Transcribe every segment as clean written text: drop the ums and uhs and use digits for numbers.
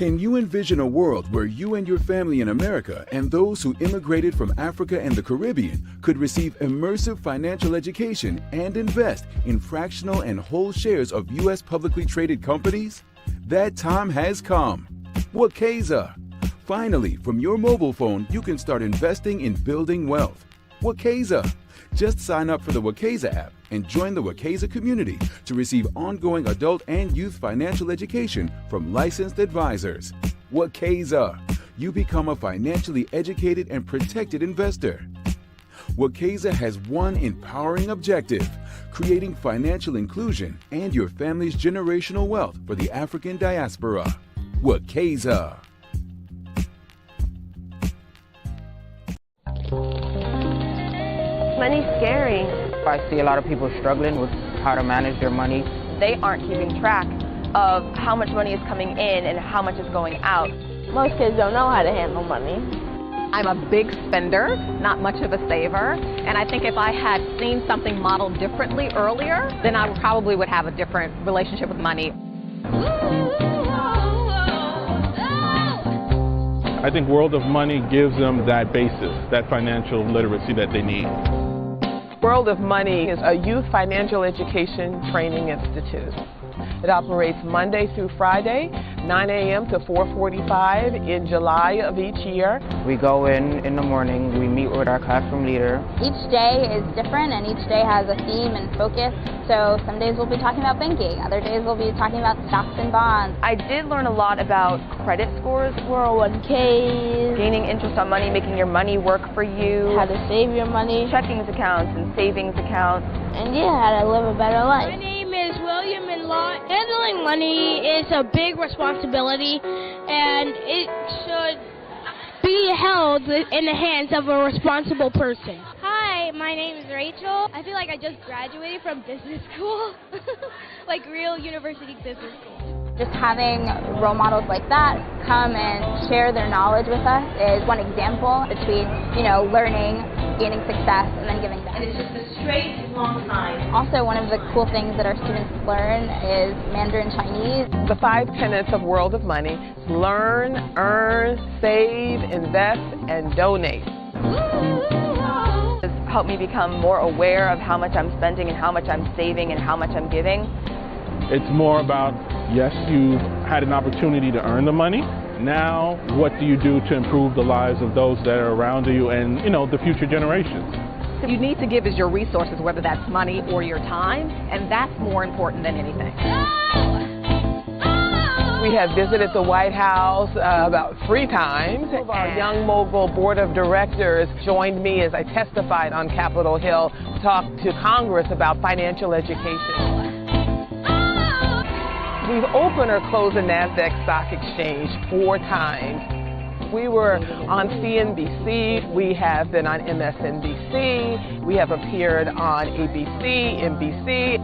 Can you envision a world where you and your family in America and those who immigrated from Africa and the Caribbean could receive immersive financial education and invest in fractional and whole shares of U.S. publicly traded companies? That time has come. Wakeza. Finally, from your mobile phone, you can start investing in building wealth. Wakeza. Just sign up for the Wakeza app and join the Wakeza community to receive ongoing adult and youth financial education from licensed advisors. Wakeza. You become a financially educated and protected investor. Wakeza has one empowering objective: creating financial inclusion and your family's generational wealth for the African diaspora. Wakeza. Money's scary. I see a lot of people struggling with how to manage their money. They aren't keeping track of how much money is coming in and how much is going out. Most kids don't know how to handle money. I'm a big spender, not much of a saver, and I think if I had seen something modeled differently earlier, then I probably would have a different relationship with money. I think World of Money gives them that basis, that financial literacy that they need. World of Money is a youth financial education training institute. It operates Monday through Friday, 9 a.m. to 4:45 in July of each year. We go in the morning, we meet with our classroom leader. Each day is different and each day has a theme and focus. So some days we'll be talking about banking, other days we'll be talking about stocks and bonds. I did learn a lot about credit scores, 401ks, gaining interest on money, making your money work for you, how to save your money, checking accounts and savings accounts, and how to live a better life. My name is William and Law. Handling money is a big responsibility, and it should be held in the hands of a responsible person. Hi, my name is Rachel. I feel like I just graduated from business school, like real university business school. Just having role models like that come and share their knowledge with us is one example between, learning, gaining success, and then giving back. And it's just a straight, long line. Also, one of the cool things that our students learn is Mandarin Chinese. The 5 tenets of World of Money: learn, earn, save, invest, and donate. It's helped me become more aware of how much I'm spending and how much I'm saving and how much I'm giving. It's more about, yes, you've had an opportunity to earn the money. Now, what do you do to improve the lives of those that are around you and, the future generations? You need to give as your resources, whether that's money or your time, and that's more important than anything. We have visited the White House about 3 times. Our Young Mogul Board of Directors joined me as I testified on Capitol Hill to talk to Congress about financial education. We've opened or closed the NASDAQ Stock Exchange 4 times. We were on CNBC, we have been on MSNBC, we have appeared on ABC, NBC.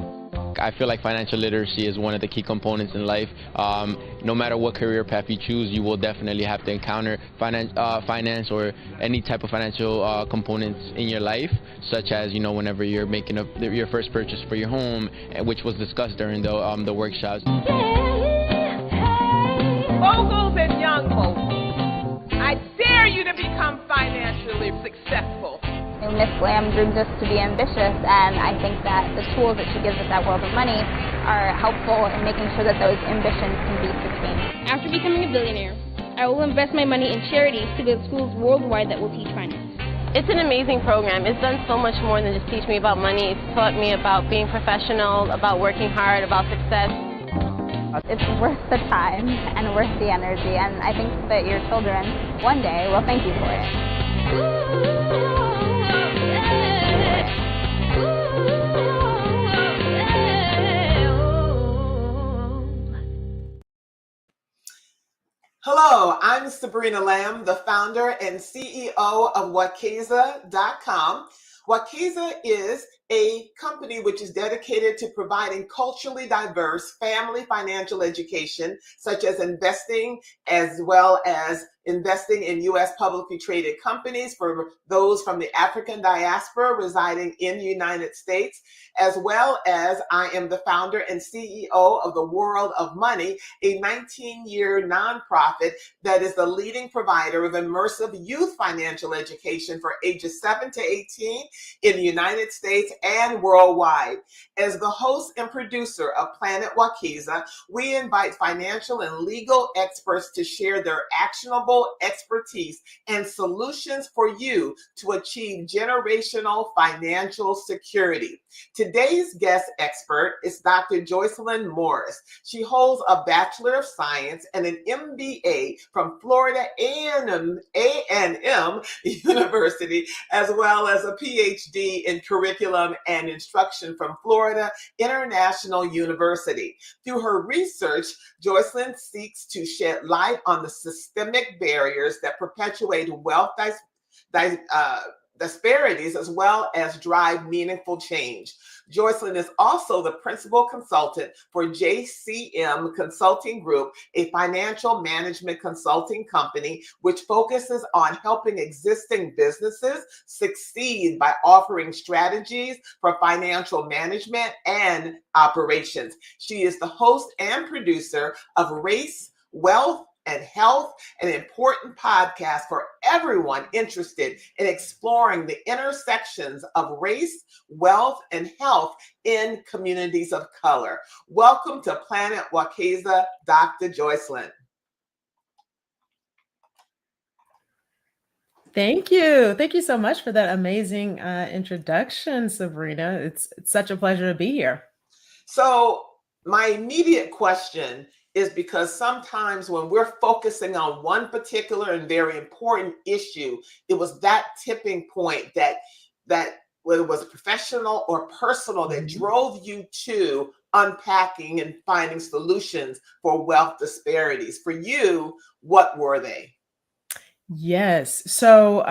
I feel like financial literacy is one of the key components in life. No matter what career path you choose, you will definitely have to encounter finance or any type of financial components in your life, such as, whenever you're making your first purchase for your home, which was discussed during the workshops. Moguls and young moguls, I dare you to become financially successful. Miss Lamb grooms us to be ambitious, and I think that the tools that she gives us at World of Money are helpful in making sure that those ambitions can be sustained. After becoming a billionaire, I will invest my money in charities to build schools worldwide that will teach finance. It's an amazing program. It's done so much more than just teach me about money. It's taught me about being professional, about working hard, about success. It's worth the time and worth the energy, and I think that your children one day will thank you for it. Hello, I'm Sabrina Lamb, the founder and CEO of Wakeza.com. Wakeza is a company which is dedicated to providing culturally diverse family financial education, such as investing, as well as investing in U.S. publicly traded companies for those from the African diaspora residing in the United States, as well as I am the founder and CEO of the World of Money, a 19-year nonprofit that is the leading provider of immersive youth financial education for ages 7 to 18 in the United States and worldwide. As the host and producer of Planet Wakiza, we invite financial and legal experts to share their actionable expertise and solutions for you to achieve generational financial security. Today's guest expert is Dr. Joycelyn Morris. She holds a Bachelor of Science and an MBA from Florida A&M University, as well as a Ph.D. in curriculum and instruction from Florida International University. Through her research, Joycelyn seeks to shed light on the systemic barriers that perpetuate wealth disparities, as well as drive meaningful change. Joycelyn is also the principal consultant for JCM Consulting Group, a financial management consulting company which focuses on helping existing businesses succeed by offering strategies for financial management and operations. She is the host and producer of Race, Wealth, and Health, an important podcast for everyone interested in exploring the intersections of race, wealth, and health in communities of color. Welcome to Planet Wakiza, Dr. Joycelyn. Thank you. Thank you so much for that amazing introduction, Sabrina. It's such a pleasure to be here. So my immediate question is, because sometimes when we're focusing on one particular and very important issue, it was that tipping point that whether it was professional or personal that drove you to unpacking and finding solutions for wealth disparities. For you, what were they? Yes. So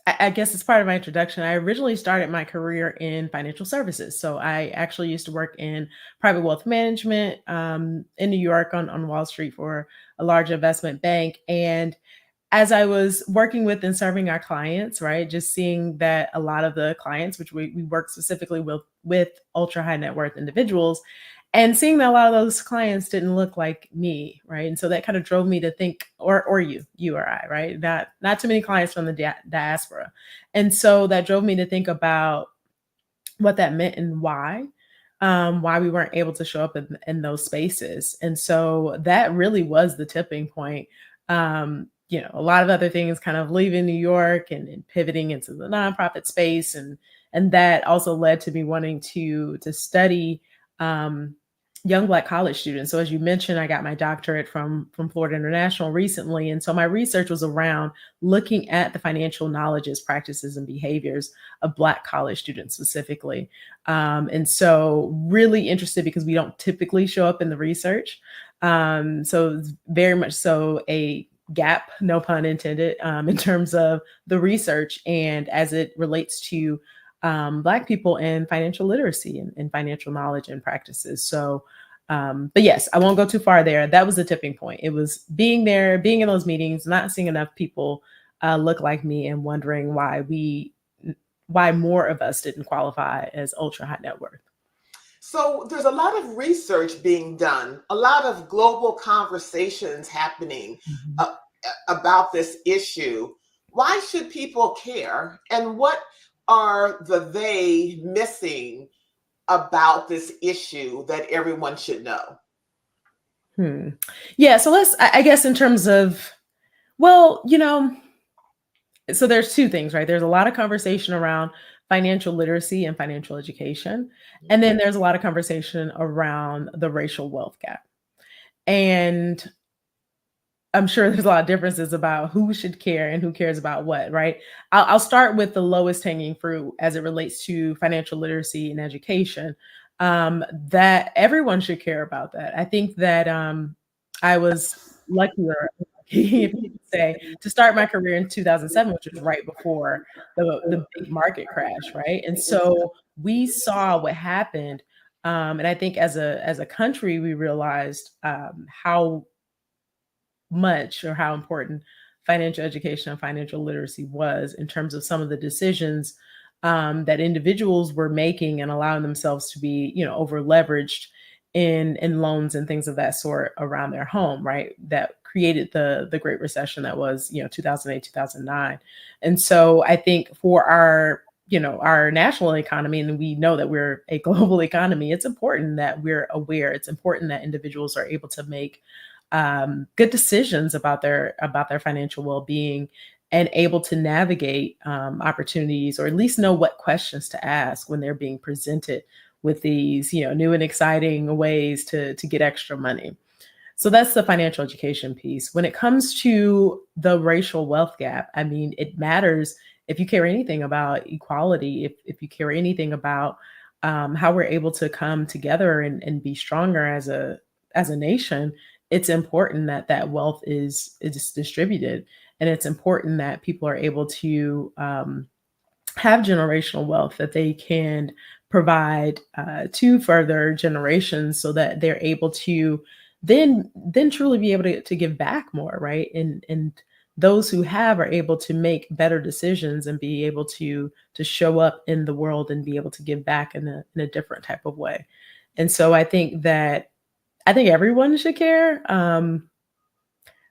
I guess as part of my introduction, I originally started my career in financial services. So I actually used to work in private wealth management in New York on Wall Street for a large investment bank. And as I was working with and serving our clients, right, just seeing that a lot of the clients, which we work specifically with ultra high net worth individuals, and seeing that a lot of those clients didn't look like me, right? And so that kind of drove me to think, or you or I, right? Not too many clients from the diaspora. And so that drove me to think about what that meant and why we weren't able to show up in those spaces. And so that really was the tipping point. A lot of other things kind of leaving New York and pivoting into the nonprofit space. And that also led to me wanting to study young Black college students. So as you mentioned, I got my doctorate from Florida International recently. And so my research was around looking at the financial knowledges, practices, and behaviors of Black college students specifically. And so really interested because we don't typically show up in the research. So it's very much so a gap, no pun intended, in terms of the research and as it relates to Black people and financial literacy and financial knowledge and practices. So, but yes, I won't go too far there. That was the tipping point. It was being there, being in those meetings, not seeing enough people look like me and wondering why more of us didn't qualify as ultra high net worth. So there's a lot of research being done, a lot of global conversations happening about this issue. Why should people care? And what are they missing about this issue that everyone should know? Yeah, so I guess in terms of, so there's two things, right? There's a lot of conversation around financial literacy and financial education. And then there's a lot of conversation around the racial wealth gap. And I'm sure there's a lot of differences about who should care and who cares about what, right? I'll start with the lowest hanging fruit as it relates to financial literacy and education, that everyone should care about that. I think that I was luckier, if you could say, to start my career in 2007, which was right before the big market crash, right? And so we saw what happened. And I think as a country, we realized how much or how important financial education and financial literacy was in terms of some of the decisions that individuals were making and allowing themselves to be, over leveraged in loans and things of that sort around their home, right? That created the Great Recession that was, 2008, 2009. And so I think for our national economy, and we know that we're a global economy, it's important that we're aware. It's important that individuals are able to make good decisions about their financial well-being and able to navigate opportunities, or at least know what questions to ask when they're being presented with these, new and exciting ways to get extra money. So that's the financial education piece. When it comes to the racial wealth gap, I mean, it matters if you care anything about equality, if you care anything about how we're able to come together and be stronger as a nation. It's important that that wealth is distributed, and it's important that people are able to have generational wealth that they can provide to further generations, so that they're able to then truly be able to give back more, right? And those who have are able to make better decisions and be able to show up in the world and be able to give back in a different type of way. And so I think everyone should care.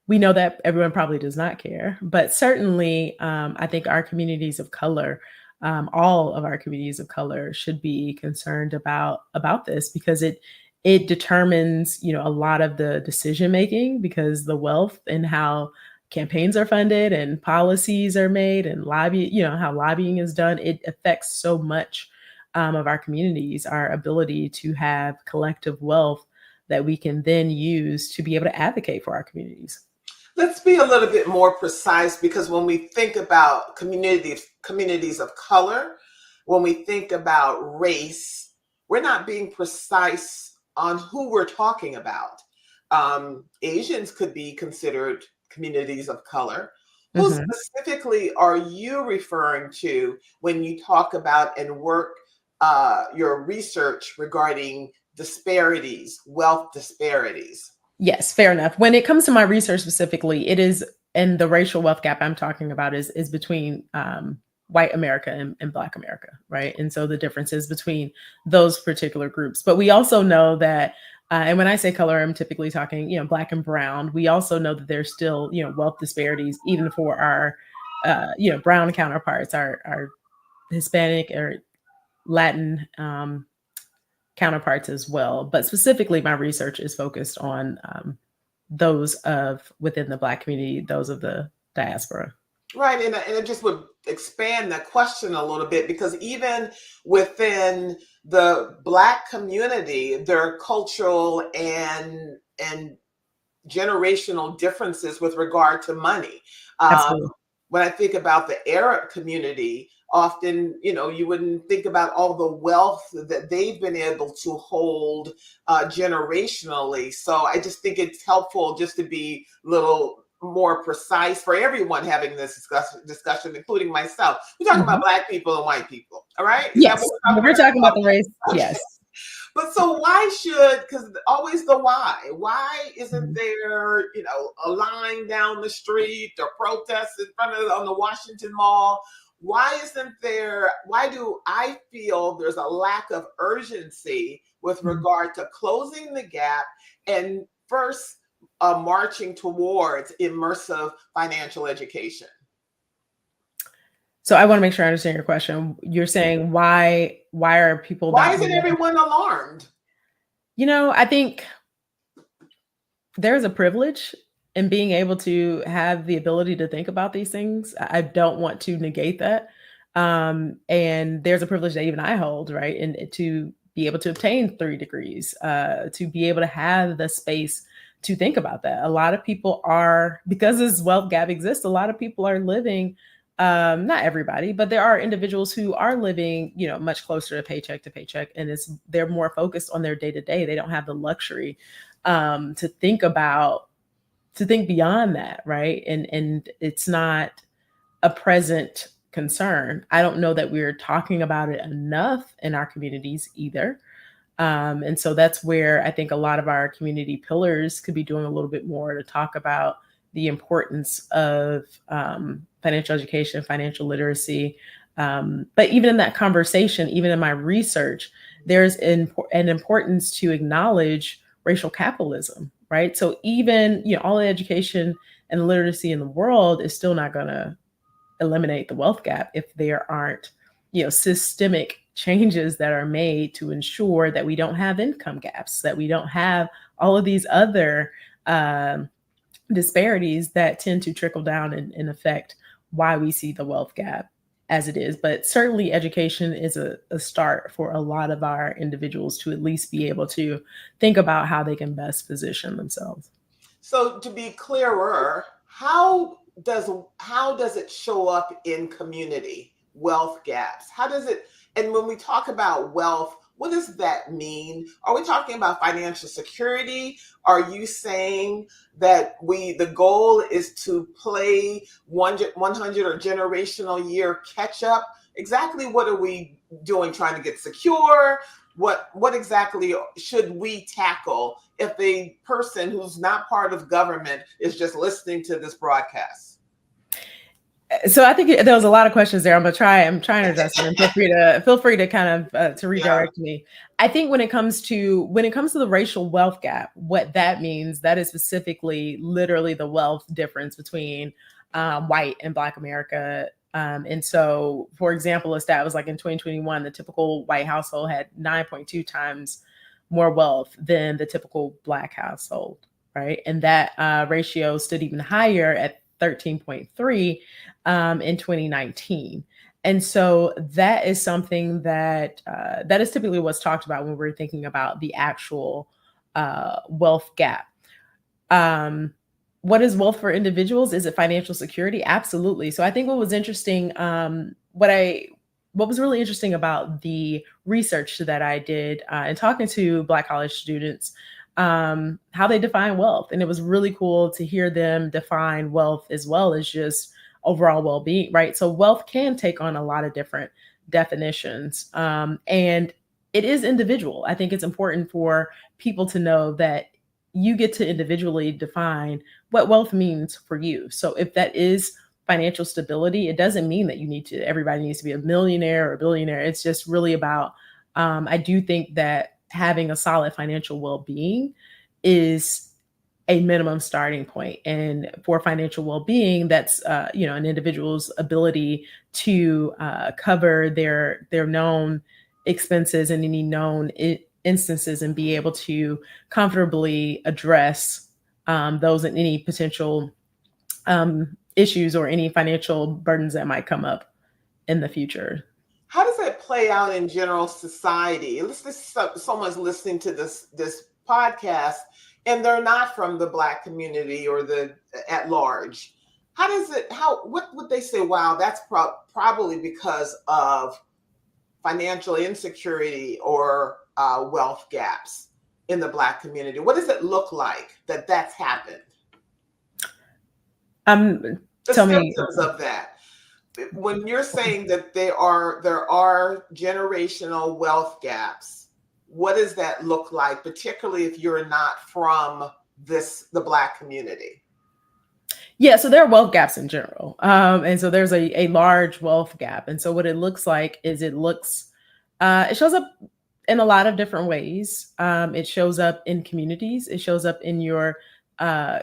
We know that everyone probably does not care, but certainly I think our communities of color, all of our communities of color, should be concerned about this, because it determines, a lot of the decision making, because the wealth and how campaigns are funded and policies are made and how lobbying is done, it affects so much of our communities, our ability to have collective wealth that we can then use to be able to advocate for our communities. Let's be a little bit more precise, because when we think about communities of color, when we think about race, we're not being precise on who we're talking about. Asians could be considered communities of color. Who specifically are you referring to when you talk about and work your research regarding disparities, wealth disparities? Yes, fair enough. When it comes to my research specifically, it is, and the racial wealth gap I'm talking about is between white America and Black America, right? And so the differences between those particular groups. But we also know that, and when I say color, I'm typically talking, Black and brown. We also know that there's still, wealth disparities even for our, brown counterparts, our Hispanic or Latin counterparts as well. But specifically, my research is focused on those of within the Black community, those of the diaspora. Right, and it just would expand that question a little bit, because even within the Black community, there are cultural and generational differences with regard to money. When I think about the Arab community, often, you wouldn't think about all the wealth that they've been able to hold generationally. So I just think it's helpful just to be a little more precise for everyone having this discussion, including myself. We're talking about Black people and white people, all right? Yes, we're talking about the race. Okay. Yes. But so why because always the why isn't there, a line down the street or protests in front of on the Washington Mall? Why do I feel there's a lack of urgency with regard to closing the gap and first marching towards immersive financial education? So I want to make sure I understand your question. You're saying why are people? Why isn't everyone alarmed? I think there's a privilege in being able to have the ability to think about these things. I don't want to negate that. And there's a privilege that even I hold, right? And to be able to obtain 3 degrees, to be able to have the space to think about that. A lot of people are, because this wealth gap exists, a lot of people are living, not everybody, but there are individuals who are living, much closer to paycheck, and they're more focused on their day to day. They don't have the luxury to think beyond that, right? And it's not a present concern. I don't know that we're talking about it enough in our communities either. And so that's where I think a lot of our community pillars could be doing a little bit more to talk about the importance of financial education, financial literacy. But even in that conversation, even in my research, there's an importance to acknowledge racial capitalism, right? So even, all the education and literacy in the world is still not going to eliminate the wealth gap if there aren't, systemic changes that are made to ensure that we don't have income gaps, that we don't have all of these other disparities that tend to trickle down and affect why we see the wealth gap as it is. But certainly education is a start for a lot of our individuals to at least be able to think about how they can best position themselves. So to be clearer, how does it show up in community wealth gaps? How does it, and when we talk about wealth, what does that mean? Are we talking about financial security? Are you saying that the goal is to play 100 or generational year catch up? Exactly what are we doing, trying to get secure? What exactly should we tackle if a person who's not part of government is just listening to this broadcast? So I think there was a lot of questions there. I'm trying to address them, and feel free to kind of to redirect me. I think when it comes to the racial wealth gap, what that means, that is specifically literally the wealth difference between white and Black America. And so, for example, a stat was like in 2021, the typical white household had 9.2 times more wealth than the typical Black household, right? And that ratio stood even higher at 13.3 in 2019. And so that is something that is typically what's talked about when we're thinking about the actual wealth gap. What is wealth for individuals? Is it financial security? Absolutely. So I think what was interesting, what was really interesting about the research that I did and talking to Black college students, how they define wealth. And it was really cool to hear them define wealth as well as just overall well-being, right? So wealth can take on a lot of different definitions. And it is individual. I think it's important for people to know that you get to individually define what wealth means for you. So if that is financial stability, it doesn't mean that everybody needs to be a millionaire or a billionaire. It's just really about, I do think that having a solid financial well-being is a minimum starting point. And for financial well-being, that's an individual's ability to cover their known expenses in any known instances and be able to comfortably address those and any potential issues or any financial burdens that might come up in the future. How does that play out in general society? Let's just someone's listening to this podcast and they're not from the Black community or the at large. What would they say? Wow, that's probably because of financial insecurity or wealth gaps in the Black community. What does it look like that's happened? The symptoms of that. When you're saying that there are generational wealth gaps, what does that look like, particularly if you're not from the Black community? Yeah, so there are wealth gaps in general. And so there's a large wealth gap. And so what it looks like is it shows up in a lot of different ways. It shows up in communities. It shows up in your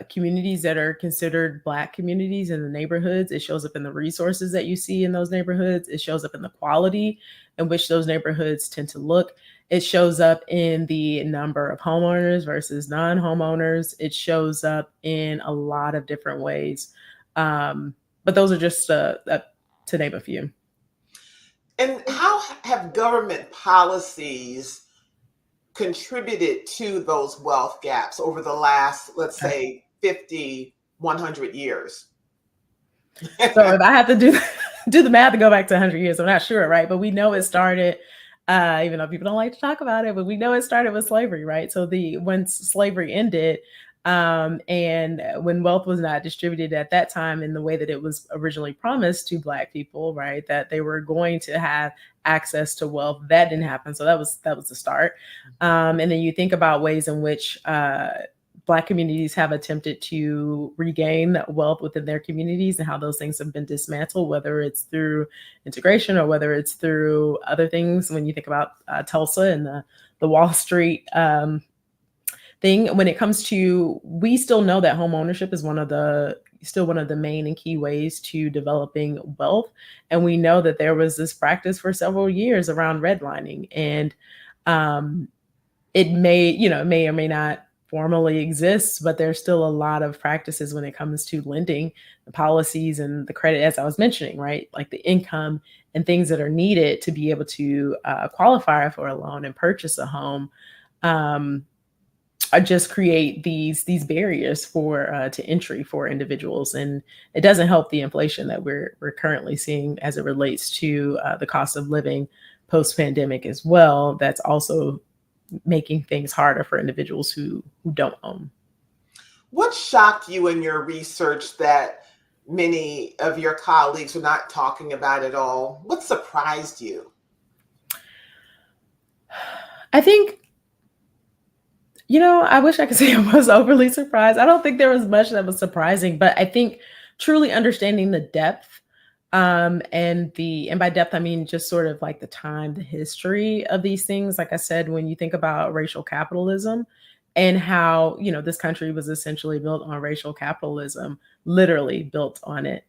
communities that are considered Black communities in the neighborhoods. It shows up in the resources that you see in those neighborhoods. It shows up in the quality in which those neighborhoods tend to look. It shows up in the number of homeowners versus non-homeowners. It shows up in a lot of different ways. But those are just to name a few. And how have government policies contributed to those wealth gaps over the last, let's say, 50, 100 years? So if I have to do the math to go back to 100 years, I'm not sure, right? But we know it started, even though people don't like to talk about it, but we know it started with slavery, right? So once slavery ended, And when wealth was not distributed at that time in the way that it was originally promised to Black people, right, that they were going to have access to wealth, that didn't happen. So that was the start. And then you think about ways in which Black communities have attempted to regain wealth within their communities and how those things have been dismantled, whether it's through integration or whether it's through other things. When you think about Tulsa and the Wall Street thing, when it comes to, we still know that home ownership is one of the main and key ways to developing wealth. And we know that there was this practice for several years around redlining, and it may or may not formally exist, but there's still a lot of practices when it comes to lending, the policies and the credit, as I was mentioning, right? Like the income and things that are needed to be able to qualify for a loan and purchase a home, just create these barriers for to entry for individuals, and it doesn't help the inflation that we're currently seeing as it relates to the cost of living post-pandemic as well. That's also making things harder for individuals who don't own. What shocked you in your research that many of your colleagues are not talking about at all? What surprised you? I think, I wish I could say I was overly surprised. I don't think there was much that was surprising, but I think truly understanding the depth, and by depth, I mean just sort of like the time, the history of these things. Like I said, when you think about racial capitalism and how, this country was essentially built on racial capitalism, literally built on it.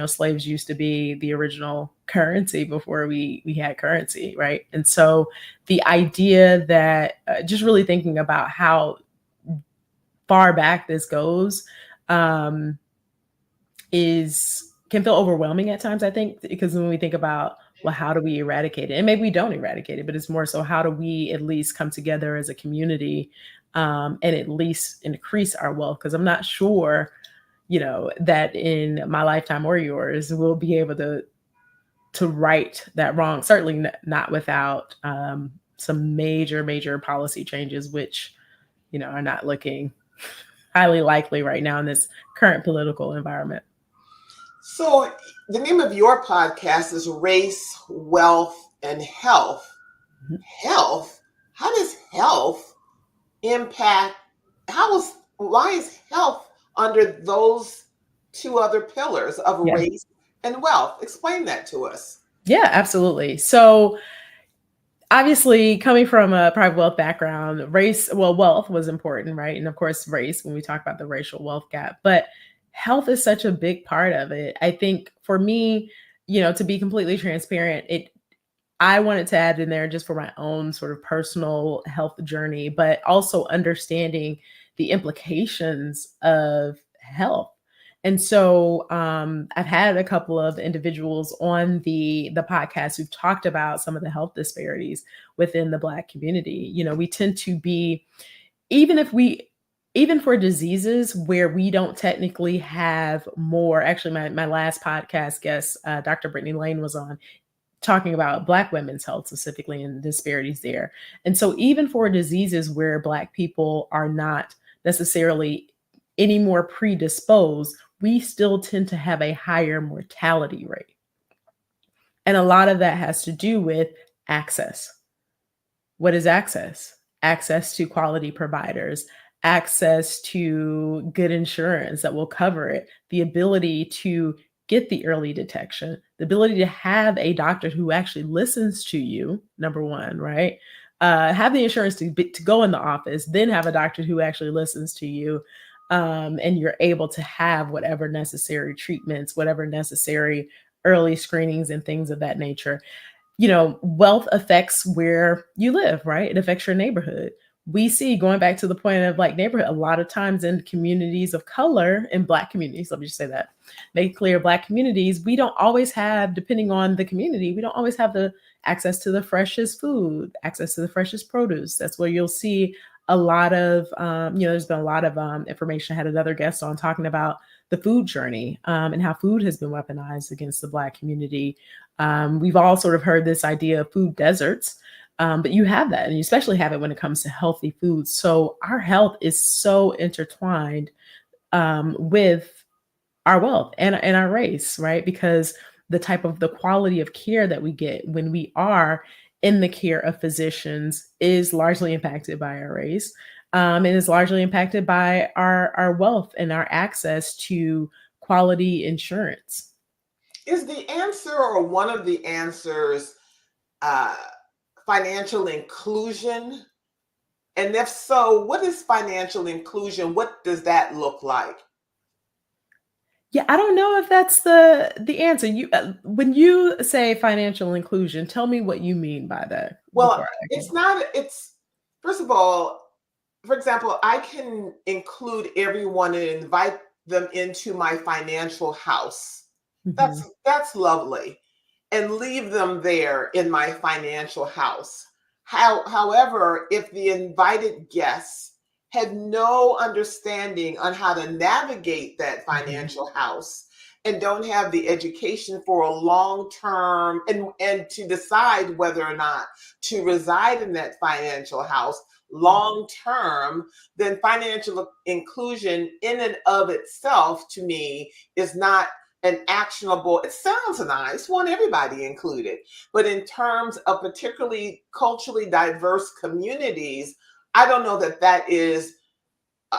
Slaves used to be the original currency before we had currency, right? And so the idea that just really thinking about how far back this goes can feel overwhelming at times, I think, because when we think about, well, how do we eradicate it? And maybe we don't eradicate it, but it's more so how do we at least come together as a community and at least increase our wealth? Because I'm not sure, that in my lifetime or yours, we'll be able to right that wrong. Certainly not without some major policy changes, which, are not looking highly likely right now in this current political environment. So the name of your podcast is Race, Wealth, and Health. Mm-hmm. Health? How does health impact, why is health under those two other pillars of race and wealth? Explain that to us. Yeah, absolutely. So obviously, coming from a private wealth background, wealth was important, right? And of course, race, when we talk about the racial wealth gap, but health is such a big part of it. I think for me, to be completely transparent, I wanted to add in there just for my own sort of personal health journey, but also understanding the implications of health. And so I've had a couple of individuals on the podcast who've talked about some of the health disparities within the Black community. We tend to be, even for diseases where we don't technically have more, actually my last podcast guest, Dr. Brittany Lane, was on talking about Black women's health specifically and disparities there. And so even for diseases where Black people are not necessarily any more predisposed, we still tend to have a higher mortality rate. And a lot of that has to do with access. What is access? Access to quality providers, access to good insurance that will cover it, the ability to get the early detection, the ability to have a doctor who actually listens to you, number one, right? Have the insurance to go in the office, then have a doctor who actually listens to you, and you're able to have whatever necessary treatments, whatever necessary early screenings and things of that nature. Wealth affects where you live, right? It affects your neighborhood. We see, going back to the point of like neighborhood, a lot of times in communities of color, in Black communities, let me just say that, make clear, Black communities, we don't always have, depending on the community, we don't always have the access to the freshest food, access to the freshest produce. That's where you'll see a lot of, there's been a lot of information. I had another guest on talking about the food journey and how food has been weaponized against the Black community. We've all sort of heard this idea of food deserts. But you have that, and you especially have it when it comes to healthy foods. So our health is so intertwined with our wealth and our race, right? Because the quality of care that we get when we are in the care of physicians is largely impacted by our race, and is largely impacted by our wealth and our access to quality insurance. Is the answer, or one of the answers, uh, financial inclusion? And if so, what is financial inclusion? What does that look like? Yeah, I don't know if that's the answer. You when you say financial inclusion, tell me what you mean by that Well, before I it's can. not, it's, first of all, for example, I can include everyone and invite them into my financial house. Mhm. That's lovely. And leave them there in my financial house. However, if the invited guests had no understanding on how to navigate that Mhm. financial house and don't have the education for a long term, and to decide whether or not to reside in that financial house long term, then financial inclusion in and of itself to me is not an actionable. It sounds nice, want everybody included, but in terms of particularly culturally diverse communities, I don't know that that is uh,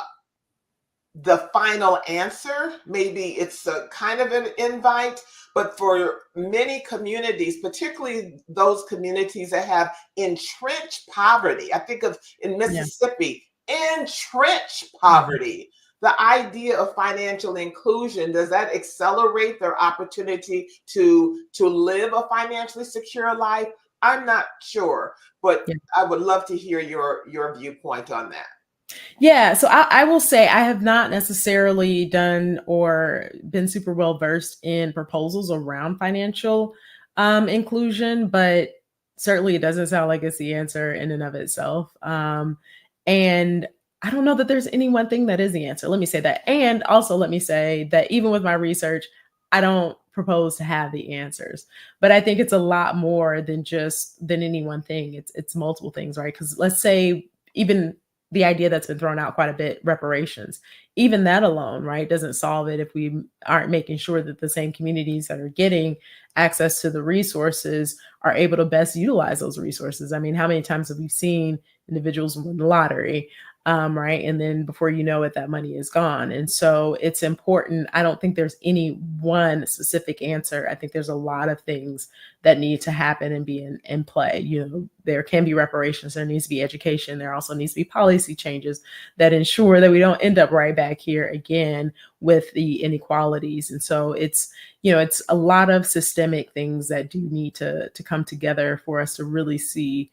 the final answer. Maybe it's a kind of an invite, but for many communities, particularly those communities that have entrenched poverty, I think of in Yeah. Mississippi, entrenched Mhm. poverty. The idea of financial inclusion, does that accelerate their opportunity to live a financially secure life? I'm not sure, but Yeah. I would love to hear your viewpoint on that. Yeah, so I will say I have not necessarily done or been super well versed in proposals around financial inclusion, but certainly it doesn't sound like it's the answer in and of itself. And I don't know that there's any one thing that is the answer. Let me say that. And also, let me say that even with my research, I don't propose to have the answers, but I think it's a lot more than any one thing. It's multiple things, right? Because let's say even the idea that's been thrown out quite a bit, reparations, even that alone, right, doesn't solve it if we aren't making sure that the same communities that are getting access to the resources are able to best utilize those resources. I mean, how many times have we seen individuals win the lottery, right? And then before you know it, that money is gone. And so it's important. I don't think there's any one specific answer. I think there's a lot of things that need to happen and be in play. You know, there can be reparations, there needs to be education, there also needs to be policy changes that ensure that we don't end up right back here again with the inequalities. And so it's a lot of systemic things that do need to come together for us to really see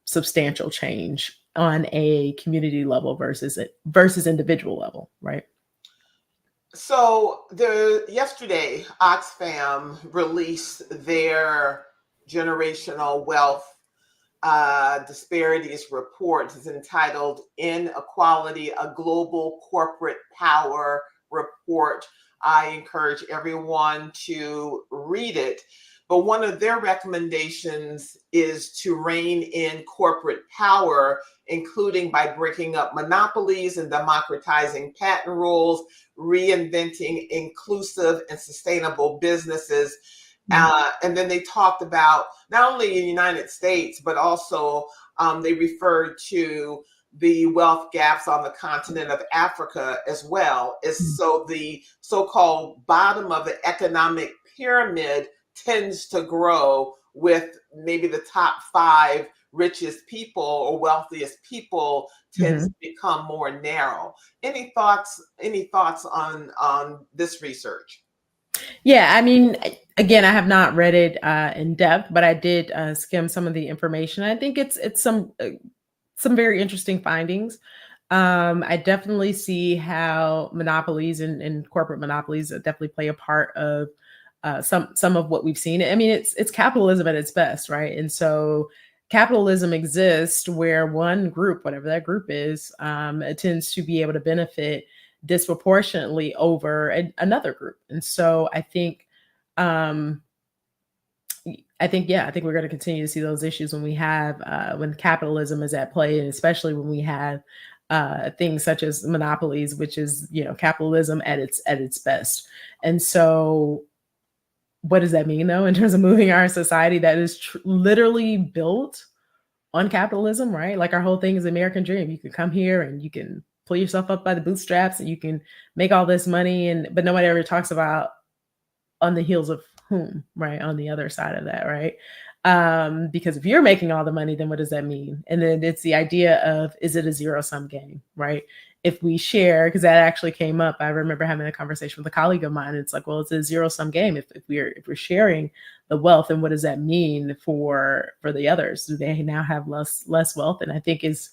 substantial change on a community level versus individual level, right? So yesterday, Oxfam released their generational wealth disparities report. It's entitled "Inequality: A Global Corporate Power Report." I encourage everyone to read it. But one of their recommendations is to rein in corporate power, including by breaking up monopolies and democratizing patent rules, reinventing inclusive and sustainable businesses. And then they talked about not only in the United States, but also they referred to the wealth gaps on the continent of Africa as well. Is so the so-called bottom of the economic pyramid tends to grow with maybe the top five richest people or wealthiest people tends to Mhm. become more narrow. Any thoughts? Any thoughts on this research? Yeah, I mean, again, I have not read it in depth, but I did skim some of the information. I think it's some very interesting findings. I definitely see how monopolies and corporate monopolies definitely play a part of some of what we've seen. I mean, it's capitalism at its best, right? And so capitalism exists where one group, whatever that group is, it tends to be able to benefit disproportionately over another group. And so um, I think we're going to continue to see those issues when we have when capitalism is at play, and especially when we have things such as monopolies, which is capitalism at its best. And so, what does that mean though in terms of moving our society that is literally built on capitalism, right? Like our whole thing is American dream. You can come here and you can pull yourself up by the bootstraps and you can make all this money, but nobody ever talks about on the heels of whom, right? On the other side of that, right? Because if you're making all the money, then what does that mean? And then it's the idea of, is it a zero-sum game, right? If we share, because that actually came up, I remember having a conversation with a colleague of mine. It's like, well, it's a zero-sum game. If we're sharing the wealth, and what does that mean for the others? Do they now have less wealth? And I think it's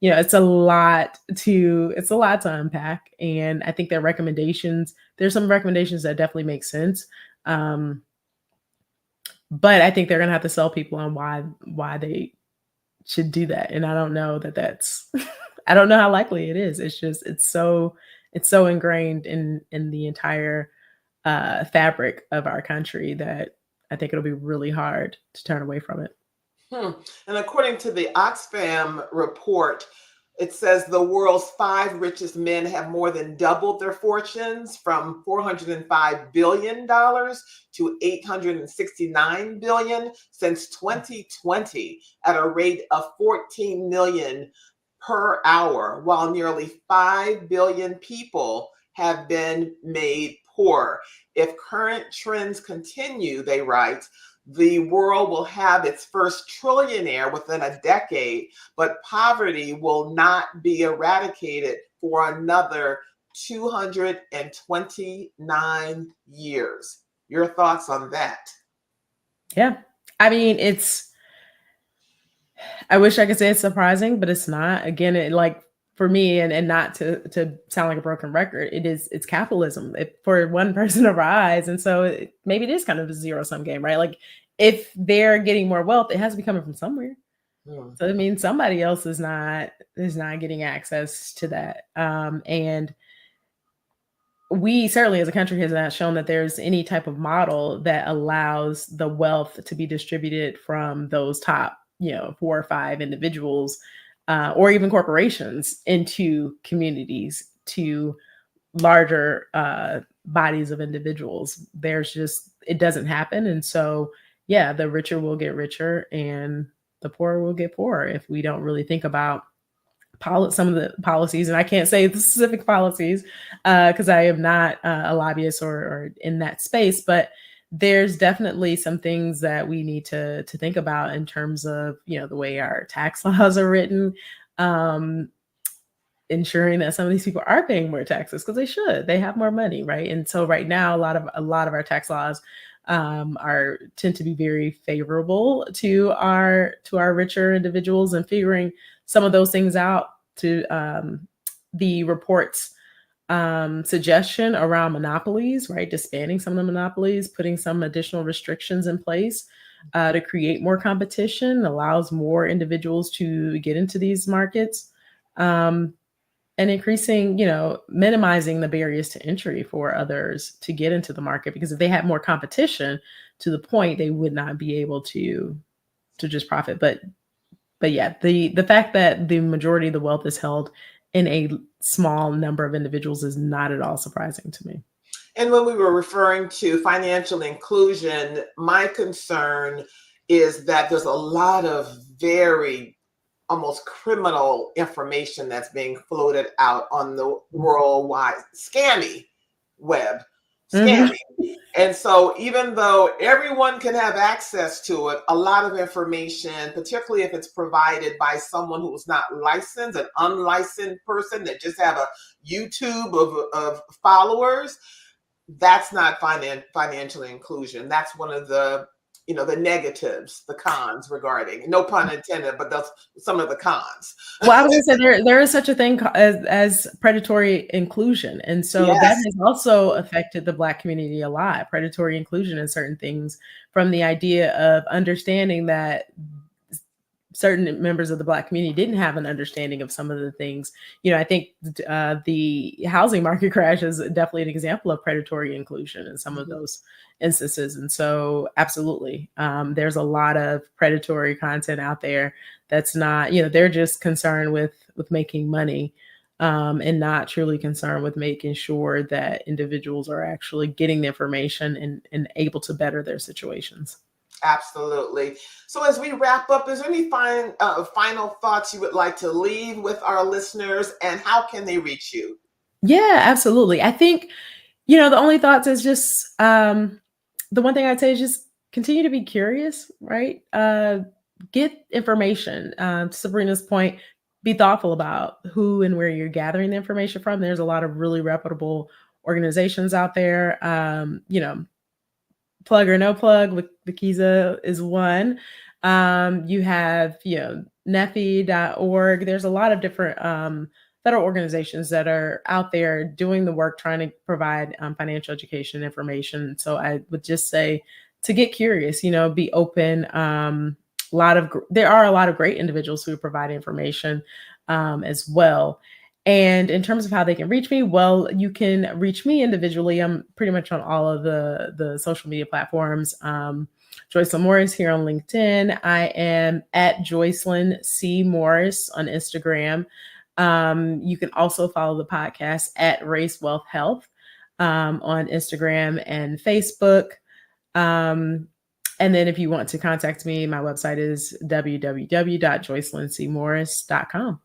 a lot to unpack. And I think there's some recommendations that definitely make sense. But I think they're going to have to sell people on why they should do that. And I don't know that's, I don't know how likely it is. It's just, it's so ingrained in the entire fabric of our country that I think it'll be really hard to turn away from it. And according to the Oxfam report, it says the world's 5 richest men have more than doubled their fortunes from $405 billion to $869 billion since 2020 at a rate of 14 million per hour, while nearly 5 billion people have been made poor. If current trends continue, they write, the world will have its first trillionaire within a decade, but poverty will not be eradicated for another 229 years. Your thoughts on that? Yeah. I mean, I wish I could say it's surprising, but it's not. Again, for me, and not to sound like a broken record, it's capitalism for one person to rise. And so maybe it is kind of a zero-sum game, right? Like if they're getting more wealth, it has to be coming from somewhere. So it means somebody else is not getting access to that. And we certainly as a country has not shown that there's any type of model that allows the wealth to be distributed from those top, 4 or 5 individuals or even corporations into communities to larger bodies of individuals. It doesn't happen. And so, the richer will get richer and the poorer will get poorer if we don't really think about some of the policies. And I can't say the specific policies because I am not a lobbyist or in that space, but there's definitely some things that we need to think about in terms of, the way our tax laws are written, ensuring that some of these people are paying more taxes because they have more money, right? And so right now, a lot of our tax laws tend to be very favorable to our richer individuals, and figuring some of those things out to the report's suggestion around monopolies, right? Disbanding some of the monopolies, putting some additional restrictions in place to create more competition, allows more individuals to get into these markets, and increasing, minimizing the barriers to entry for others to get into the market. Because if they had more competition, to the point, they would not be able to just profit. But yeah, the fact that the majority of the wealth is held in a small number of individuals is not at all surprising to me. And when we were referring to financial inclusion, my concern is that there's a lot of very almost criminal information that's being floated out on the worldwide scammy web. And so even though everyone can have access to it, a lot of information, particularly if it's provided by someone who's not licensed, an unlicensed person that just have a YouTube of followers, that's not financial inclusion. That's one of the the negatives, the cons regarding, no pun intended, but that's some of the cons. Well, I was going to say there is such a thing as predatory inclusion. And so that has also affected the Black community a lot, predatory inclusion in certain things, from the idea of understanding that certain members of the Black community didn't have an understanding of some of the things. I think the housing market crash is definitely an example of predatory inclusion in some of those instances. And so absolutely, there's a lot of predatory content out there that's not, they're just concerned with making money, and not truly concerned with making sure that individuals are actually getting the information and able to better their situations. Absolutely. So as we wrap up, is there any final thoughts you would like to leave with our listeners, and how can they reach you? Yeah, absolutely. I think, the only thoughts is just, the one thing I'd say is just continue to be curious, right? Get information. To Sabrina's point, be thoughtful about who and where you're gathering the information from. There's a lot of really reputable organizations out there. Plug or no plug, Wikiza is one. You have, NEFI.org. There's a lot of different federal organizations that are out there doing the work, trying to provide financial education information. So I would just say to get curious, be open. There are a lot of great individuals who provide information as well. And in terms of how they can reach me, well, you can reach me individually. I'm pretty much on all of the social media platforms. Joycelyn Morris here on LinkedIn. I am at Joycelyn C. Morris on Instagram. You can also follow the podcast at Race Wealth Health on Instagram and Facebook. And then if you want to contact me, my website is www.joycelyncmorris.com.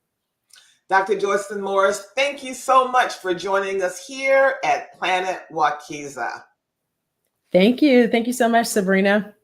Dr. Joycelyn Morris, thank you so much for joining us here at Planet Waukesha. Thank you. Thank you so much, Sabrina.